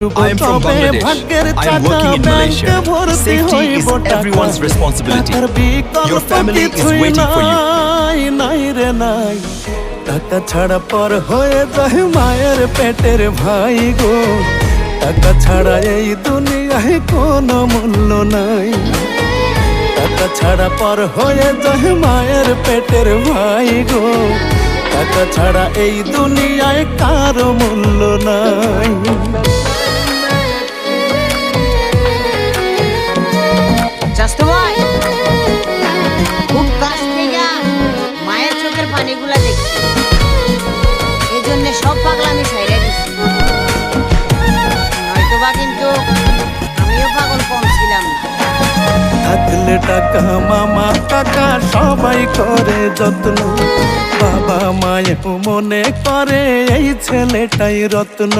I am from Bangladesh. I am working in Malaysia. Safety is everyone's responsibility. Your family is waiting for you. টাকা ছাড়া পর হয়ে যায় মায়ের পেটের ভাই গো, টাকা ছাড়া এই দুনিয়ায় কোনো মূল্য নাই। টাকা ছাড়া পর হয়ে যায় মায়ের পেটের ভাই গো, টাকা ছাড়া এই দুনিয়ায় কারো মূল্য নাই। খুব কাছ থেকে মায়ের চোখের পানিগুলা দেখছি, এই জন্য সব পাগলামি সাইরা দিচ্ছি। নয়তোবা কিন্তু আমিও পাগল কম ছিলাম না। থাকলে টাকা মামা কাকা সবাই করে যত্ন, বাবা মায়েও মনে করে এই ছেলেটাই রত্ন।